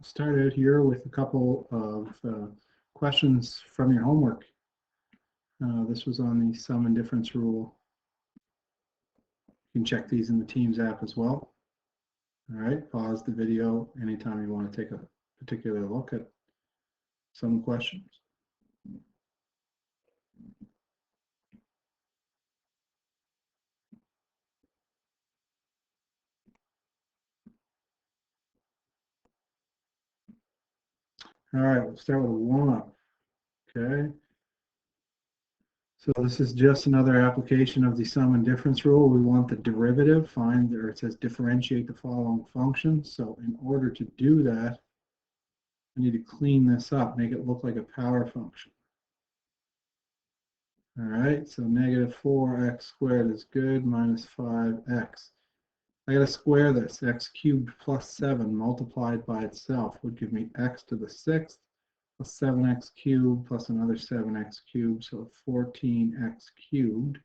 start out here with a couple of questions from your homework. This was on the sum and difference rule. You can check these in the Teams app as well. All right, pause the video anytime you want to take a particular look at some questions. All right, we'll start with a warm-up. Okay. So this is just another application of the sum and difference rule. We want the derivative, find, or it says differentiate the following functions. So in order to do that, I need to clean this up, make it look like a power function. All right, so negative 4x squared is good, minus 5x. I got to square this. X cubed plus 7 multiplied by itself would give me x to the 6th plus 7x cubed plus another 7x cubed, so 14x cubed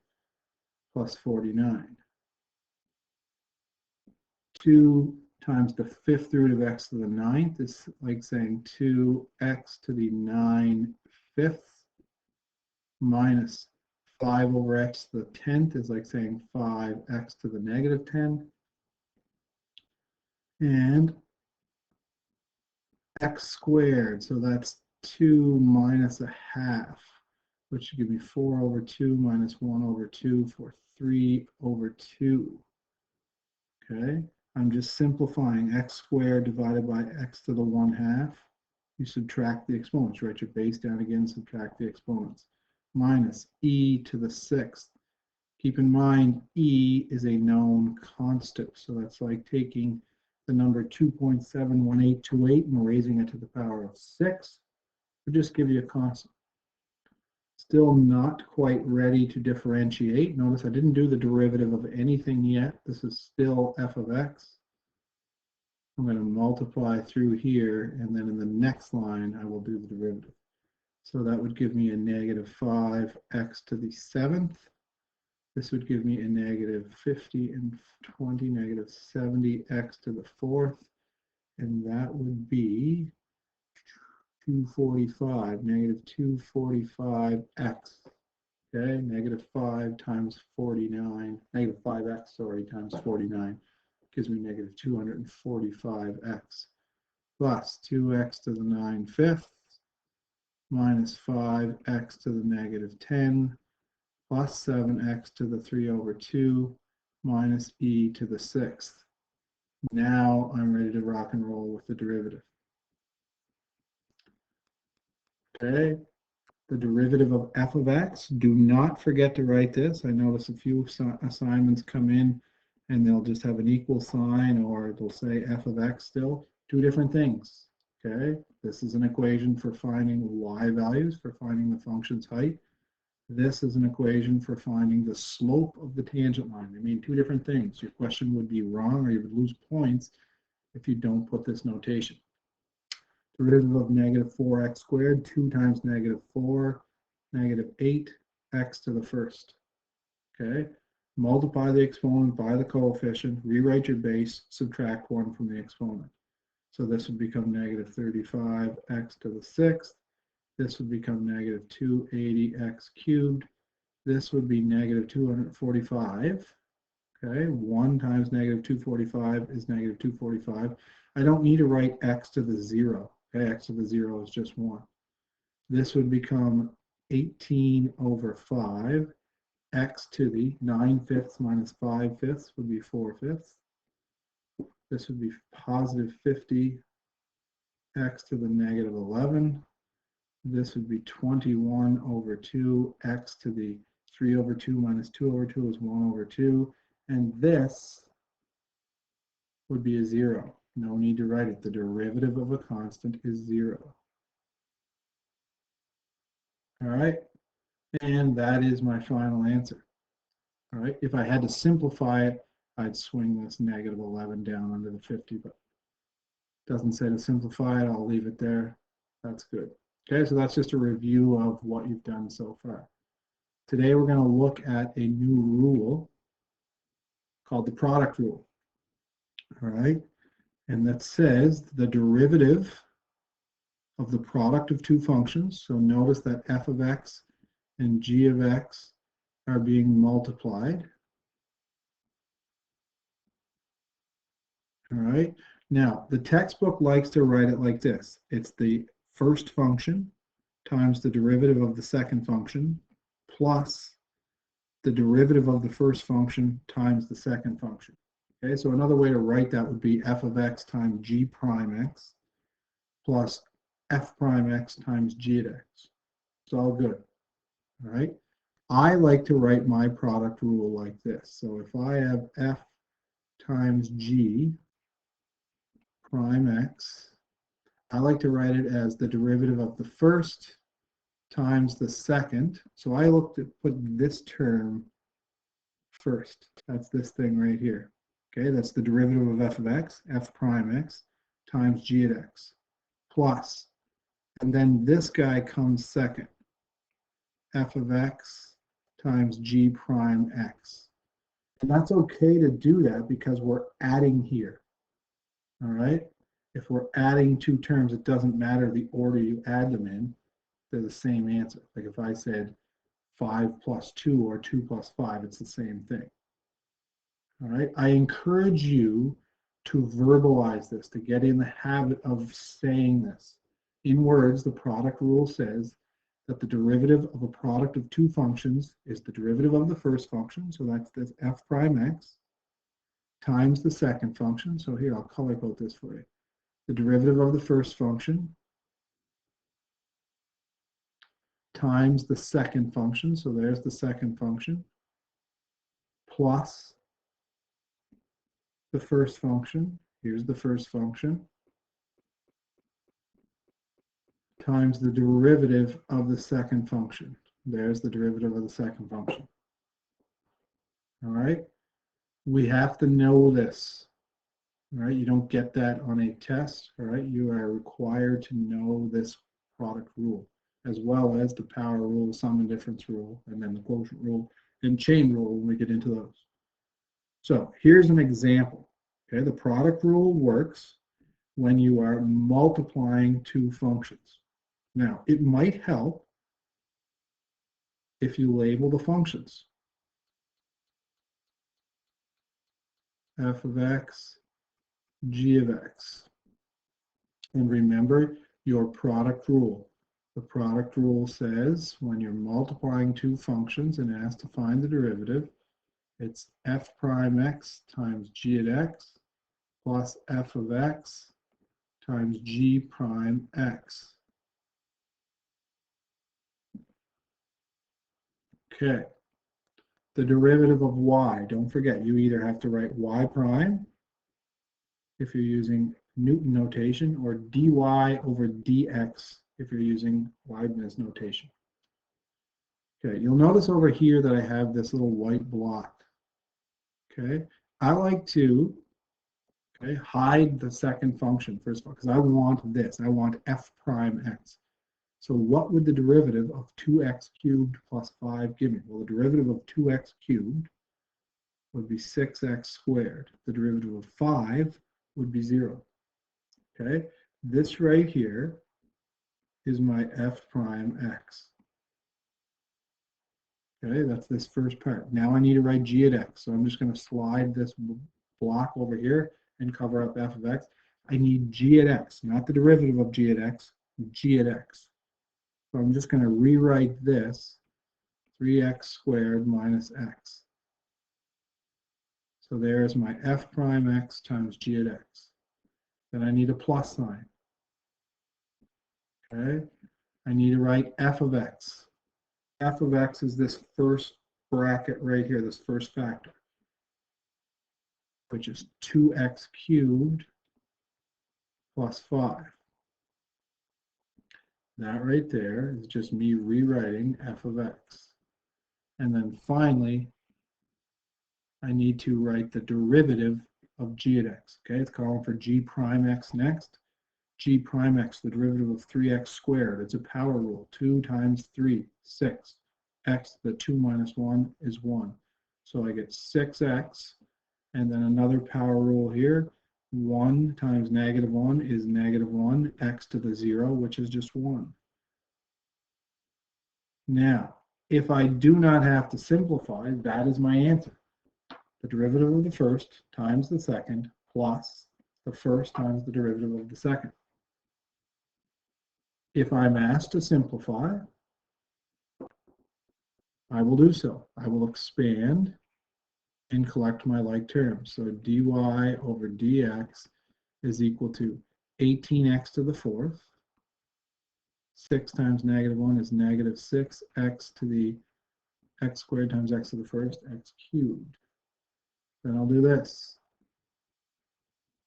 plus 49. 2 times the 5th root of x to the 9th is like saying 2x to the 9/5 minus 5 over x to the 10th is like saying 5x to the negative 10. And x squared, so that's 2 minus a half, which should give me 4 over 2 minus 1 over 2 for 3 over 2. Okay, I'm just simplifying x squared divided by x to the 1/2. You subtract the exponents, write your base down again, subtract the exponents. Minus e to the 6th. Keep in mind, e is a known constant, so that's like taking the number 2.71828 and raising it to the power of 6 would just give you a constant. Still not quite ready to differentiate. Notice I didn't do the derivative of anything yet. This is still f of x. I'm going to multiply through here, and then in the next line, I will do the derivative. So that would give me a negative 5x to the 7th. This would give me a negative 50 and 20, negative 70x to the 4th. And that would be 245, negative 245x. Okay, negative 5 times 49, negative 5x, sorry, times 49 gives me negative 245x plus 2x to the 9/5 minus 5x to the negative 10 plus 7x to the 3 over 2 minus e to the 6th. Now I'm ready to rock and roll with the derivative. Okay, the derivative of f of x. Do not forget to write this. I notice a few assignments come in and they'll just have an equal sign or they'll say f of x still. Two different things. Okay, this is an equation for finding y values, for finding the function's height. This is an equation for finding the slope of the tangent line. They mean two different things. Your question would be wrong or you would lose points if you don't put this notation. Derivative of negative 4x squared, 2 times negative 4, negative 8x to the 1st. Okay, multiply the exponent by the coefficient, rewrite your base, subtract 1 from the exponent. So this would become negative 35x to the 6th. This would become negative 280x cubed. This would be negative 245. Okay, 1 times negative 245 is negative 245. I don't need to write x to the 0. Okay, x to the 0 is just 1. This would become 18 over 5. X to the 9/5 minus 5/5 would be 4/5. This would be positive 50 x to the negative 11. This would be 21 over 2 x to the 3 over 2 minus 2 over 2 is 1 over 2. And this would be a 0. No need to write it. The derivative of a constant is 0. All right. And that is my final answer. All right. If I had to simplify it, I'd swing this negative 11 down under the 50, but it doesn't say to simplify it. I'll leave it there. That's good. Okay, so that's just a review of what you've done so far. Today we're going to look at a new rule called the product rule. All right. And that says the derivative of the product of two functions. So notice that f of x and g of x are being multiplied. All right. Now, the textbook likes to write it like this. It's the first function times the derivative of the second function plus the derivative of the first function times the second function. Okay, so another way to write that would be f of x times g prime x plus f prime x times g at x. It's all good. All right. I like to write my product rule like this. So if I have f times g prime x, I like to write it as the derivative of the first times the second. So I looked at put this term first. That's this thing right here. Okay, that's the derivative of f of x, f prime x, times g at x, plus, and then this guy comes second, f of x times g prime x. And that's okay to do that because we're adding here. All right? If we're adding two terms, it doesn't matter the order you add them in, they're the same answer. Like if I said 5 plus 2 or 2 plus 5, it's the same thing. All right? I encourage you to verbalize this, to get in the habit of saying this. In words, the product rule says that the derivative of a product of two functions is the derivative of the first function, so that's this f prime x, times the second function. So here, I'll color code this for you. The derivative of the first function times the second function, so there's the second function, plus the first function, here's the first function, times the derivative of the second function. There's the derivative of the second function. All right? We have to know this. All right? You don't get that on a test. All right? You are required to know this product rule, as well as the power rule, sum and difference rule, and then the quotient rule and chain rule when we get into those. So here's an example. Okay, the product rule works when you are multiplying two functions. Now, it might help if you label the functions. F of x, g of x. And remember your product rule. The product rule says when you're multiplying two functions and asked to find the derivative, it's f prime x times g at x plus f of x times g prime x. Okay. The derivative of y, don't forget, you either have to write y prime if you're using Newton notation, or dy over dx if you're using Leibniz notation. Okay, you'll notice over here that I have this little white block. Okay, I like to hide the second function first of all, because I want this. I want f prime x. So what would the derivative of 2x cubed plus 5 give me? Well, the derivative of 2x cubed would be 6x squared. The derivative of 5 would be 0. Okay, this right here is my f prime x. Okay, that's this first part. Now I need to write g at x. So I'm just going to slide this block over here and cover up f of x. I need g at x, not the derivative of g at x, g at x. So I'm just going to rewrite this 3x squared minus x. So there's my f prime x times g at x. Then I need a plus sign. Okay, I need to write f of x. F of x is this first bracket right here, this first factor, which is 2x cubed plus 5. That right there is just me rewriting f of x. And then finally, I need to write the derivative of g at x. Okay, it's calling for g prime x next. G prime x, the derivative of 3x squared. It's a power rule. 2 times 3, 6. X, the 2 minus 1 is 1. So I get 6x, and then another power rule here. 1 times negative 1 is negative 1, x to the 0, which is just 1. Now, if I do not have to simplify, that is my answer. The derivative of the first times the second plus the first times the derivative of the second. If I'm asked to simplify, I will do so. I will expand and collect my like terms. So dy over dx is equal to 18x to the fourth. 6 times negative 1 is negative 6x to the x squared times x to the first, x cubed. Then I'll do this.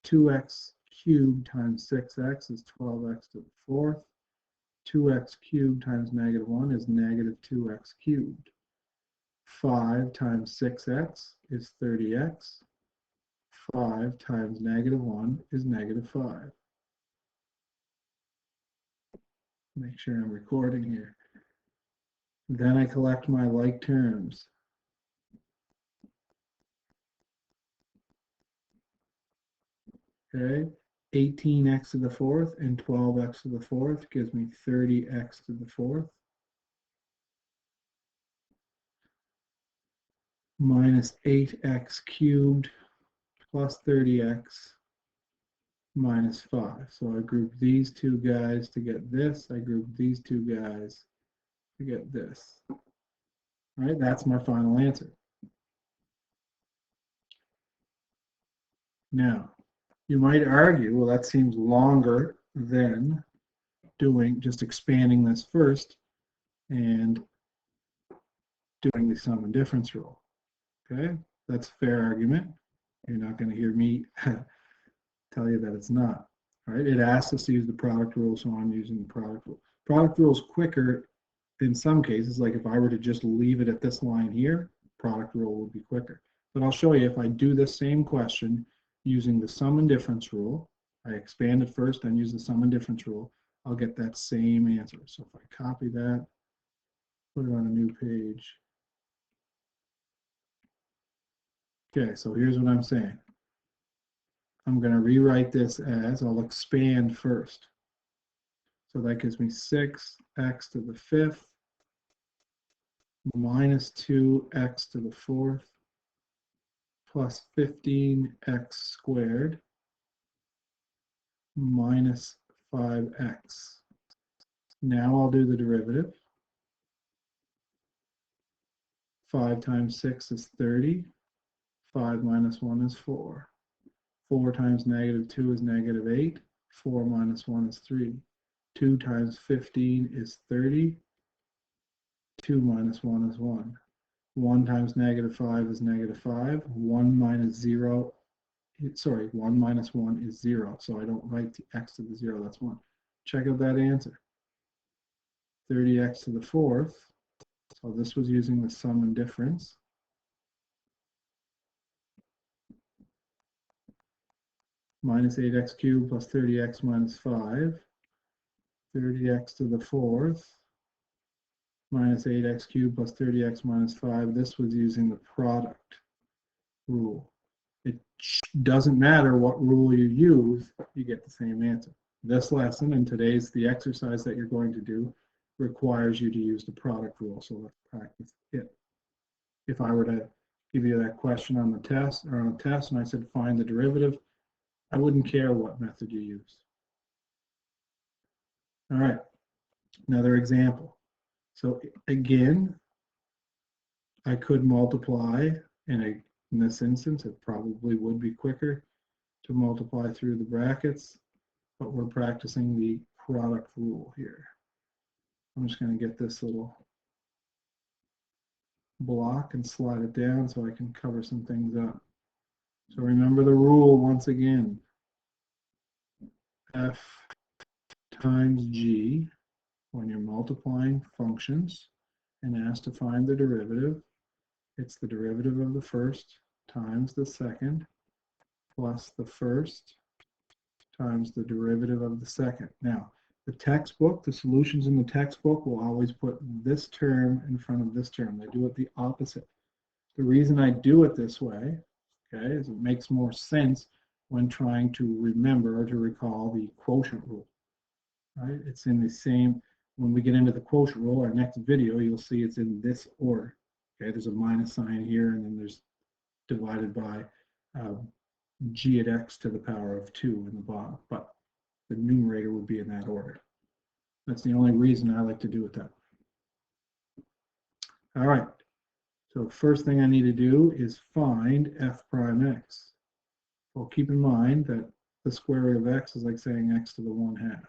2x cubed times 6x is 12x to the fourth. 2x cubed times negative 1 is negative 2x cubed. 5 times 6x is 30x. 5 times negative 1 is negative 5. Make sure I'm recording here. Then I collect my like terms. Okay, 18x to the fourth and 12x to the fourth gives me 30x to the fourth. Minus 8x cubed plus 30x minus 5. So I group these two guys to get this. I group these two guys to get this. All right, that's my final answer. Now, you might argue, well, that seems longer than just expanding this first and doing the sum and difference rule. Okay, that's a fair argument. You're not going to hear me tell you that it's not. All right, it asks us to use the product rule, so I'm using the product rule. Product rule is quicker in some cases, like if I were to just leave it at this line here, product rule would be quicker. But I'll show you if I do this same question using the sum and difference rule, I expand it first, then use the sum and difference rule, I'll get that same answer. So if I copy that, put it on a new page. Okay, so here's what I'm saying. I'm going to rewrite this as, I'll expand first. So that gives me 6x to the fifth minus 2x to the fourth plus 15x squared minus 5x. Now I'll do the derivative. 5 times 6 is 30. 5 minus 1 is 4. 4 times negative 2 is negative 8. 4 minus 1 is 3. 2 times 15 is 30. 2 minus 1 is 1. 1 times negative 5 is negative 5. 1 minus 0, sorry, 1 minus 1 is 0. So I don't write the x to the 0, that's 1. Check out that answer. 30x to the fourth. So this was using the sum and difference. Minus 8x cubed plus 30x minus 5. 30x to the fourth minus 8x cubed plus 30x minus 5. This was using the product rule. It doesn't matter what rule you use, you get the same answer. This lesson and today's, the exercise that you're going to do requires you to use the product rule. So let's practice it. If I were to give you that question on the test or on a test and I said find the derivative, I wouldn't care what method you use. All right, another example. So again, I could multiply, in this instance, it probably would be quicker to multiply through the brackets, but we're practicing the product rule here. I'm just going to get this little block and slide it down so I can cover some things up. So remember the rule once again. F times G, when you're multiplying functions and asked to find the derivative, it's the derivative of the first times the second plus the first times the derivative of the second. Now, the textbook, the solutions in the textbook will always put this term in front of this term. They do it the opposite. The reason I do it this way, okay, is it makes more sense when trying to remember or to recall the quotient rule. Right? It's in the same, when we get into the quotient rule, our next video, you'll see it's in this order. Okay, there's a minus sign here, and then there's divided by g at x to the power of 2 in the bottom, but the numerator would be in that order. That's the only reason I like to do it that way. All right, so first thing I need to do is find f prime x. Well, keep in mind that the square root of x is like saying x to the 1/2.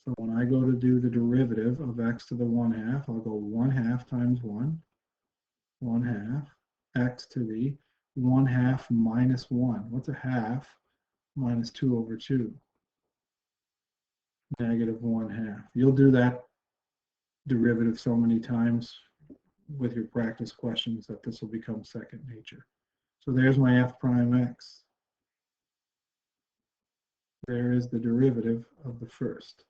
So when I go to do the derivative of x to the 1/2, I'll go 1/2 times 1, 1/2, x to the 1/2 minus 1. What's a half minus 2 over 2? Negative 1/2. You'll do that derivative so many times with your practice questions that this will become second nature. So there's my f prime x. There is the derivative of the first.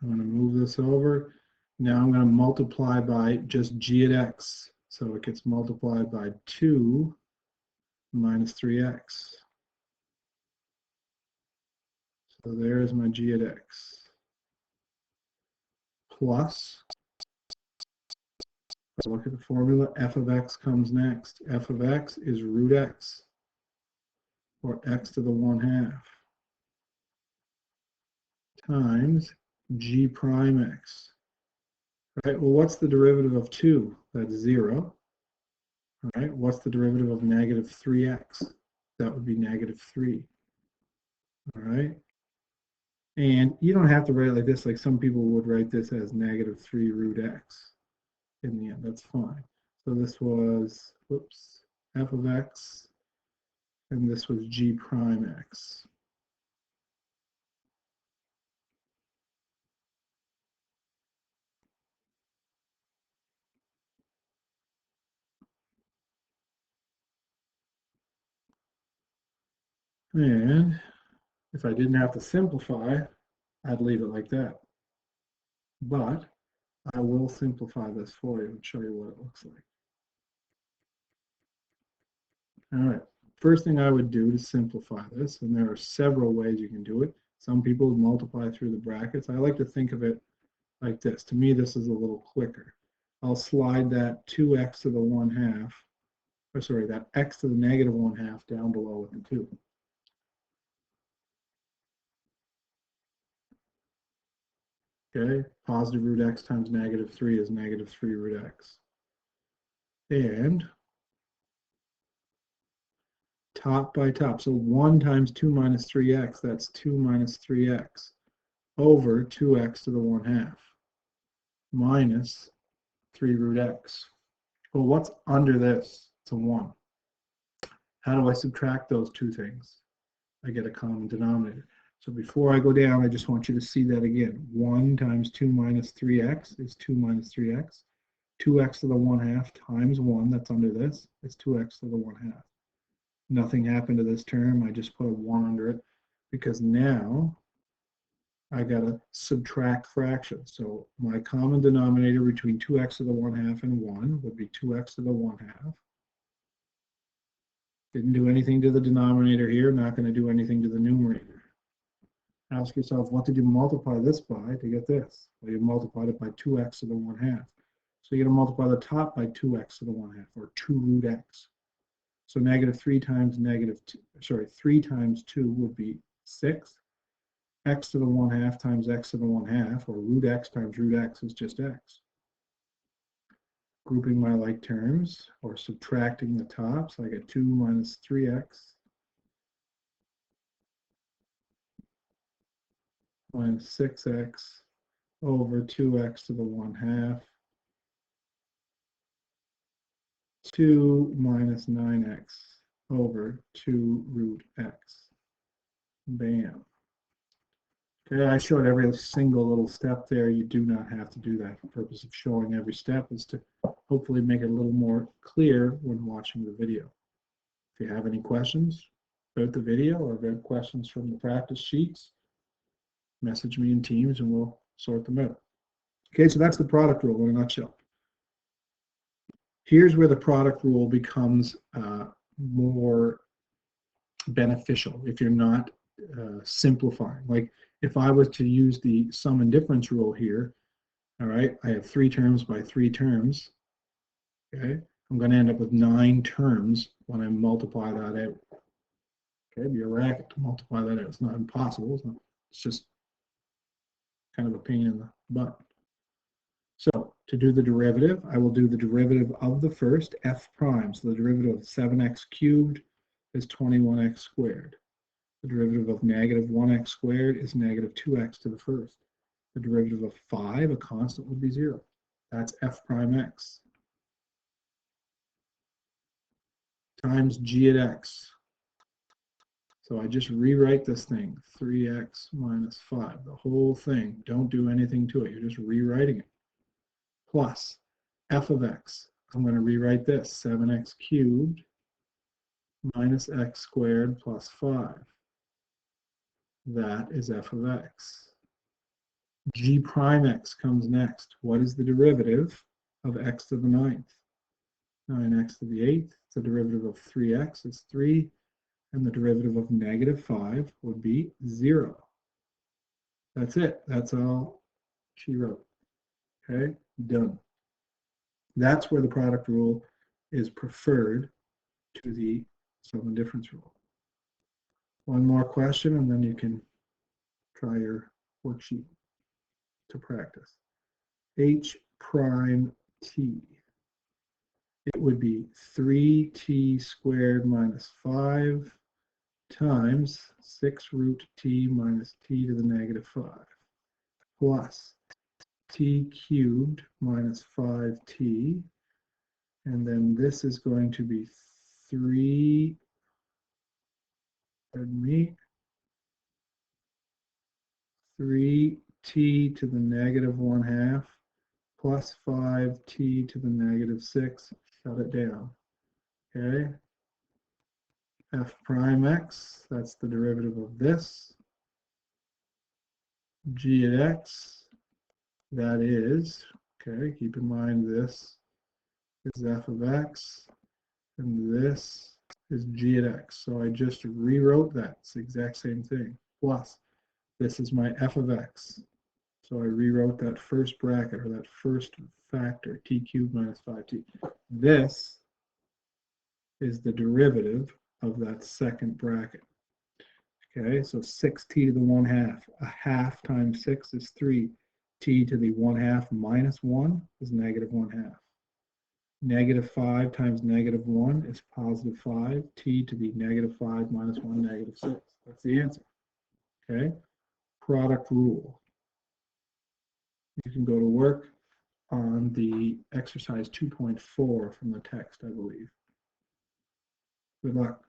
I'm going to move this over. Now I'm going to multiply by just g at x. So it gets multiplied by 2 minus 3x. So there's my g at x. Plus, look at the formula, f of x comes next. F of x is root x, or x to the 1/2, times g prime x. All right, well, what's the derivative of 2? That's 0. All right, what's the derivative of negative 3x? That would be negative 3. All right, and you don't have to write it like this, like some people would write this as negative 3 root x in the end. That's fine. So this was, whoops, f of x, and this was g prime x. And if I didn't have to simplify, I'd leave it like that. But I will simplify this for you and show you what it looks like. All right, first thing I would do to simplify this, and there are several ways you can do it. Some people would multiply through the brackets. I like to think of it like this. To me, this is a little quicker. I'll slide that 2x to the 1/2, or sorry, that x to the negative 1/2 down below with the 2. Okay, positive root x times negative 3 is negative 3 root x. And top by top, so 1 times 2 minus 3x, that's 2 minus 3x over 2x to the 1/2 minus 3 root x. Well, what's under this? It's a 1. How do I subtract those two things? I get a common denominator. So before I go down, I just want you to see that again. 1 times 2 minus 3x is 2 minus 3x. 2x to the 1/2 times 1, that's under this, is 2x to the 1/2. Nothing happened to this term. I just put a 1 under it because now I got to subtract fractions. So my common denominator between 2x to the 1/2 and 1 would be 2x to the 1/2. Didn't do anything to the denominator here, not going to do anything to the numerator. Ask yourself, what did you multiply this by to get this? Well, you multiplied it by 2x to the 1/2. So you're going to multiply the top by 2x to the 1/2, or 2 root x. So negative 3 times negative 2, sorry, 3 times 2 would be 6. X to the 1/2 times x to the 1/2, or root x times root x is just x. Grouping my like terms, or subtracting the tops, I get 2 minus 3x minus 6x over 2x to the 1/2, 2 minus 9x over 2 root x. Bam. Okay, I showed every single little step there. You do not have to do that. The purpose of showing every step is to hopefully make it a little more clear when watching the video. If you have any questions about the video or about questions from the practice sheets, message me in Teams and we'll sort them out. Okay, so that's the product rule in a nutshell. Here's where the product rule becomes more beneficial if you're not simplifying. Like if I was to use the sum and difference rule here, all right, I have 3 terms by 3 terms, okay? I'm going to end up with 9 terms when I multiply that out. Okay, it'd be a racket to multiply that out. It's not impossible. It's just kind of a pain in the butt. So to do the derivative, I will do the derivative of the first, f prime. So the derivative of 7x cubed is 21x squared. The derivative of negative 1x squared is negative 2x to the first. The derivative of 5, a constant, would be 0. That's f prime x. Times g at x. So I just rewrite this thing, 3x minus 5. The whole thing, don't do anything to it. You're just rewriting it. Plus f of x. I'm going to rewrite this, 7x cubed minus x squared plus 5. That is f of x. G prime x comes next. What is the derivative of x to the 9th? 9x to the 8th. The derivative of 3x is 3. And the derivative of negative 5 would be 0. That's it. That's all she wrote. Okay, done. That's where the product rule is preferred to the sum and difference rule. One more question, and then you can try your worksheet to practice. H prime t. It would be 3t squared minus 5 times 6 root t minus t to the negative 5 plus t cubed minus 5t, and then this is going to be 3, pardon me, 3t to the negative 1/2 plus 5t to the negative 6. Shut it down. Okay. F prime x, that's the derivative of this. G at x, that is, okay, keep in mind this is f of x, and this is g at x. So I just rewrote that. It's the exact same thing. Plus, this is my f of x. So I rewrote that first bracket, or that first factor, t cubed minus 5t. This is the derivative of that second bracket. Okay, so 6t to the 1/2. A half times 6 is 3. T to the 1/2 minus 1 is negative 1/2. Negative 5 times negative 1 is positive 5. T to the negative 5 minus 1, negative 6. That's the answer. Okay, product rule. You can go to work on the exercise 2.4 from the text, I believe. Good luck.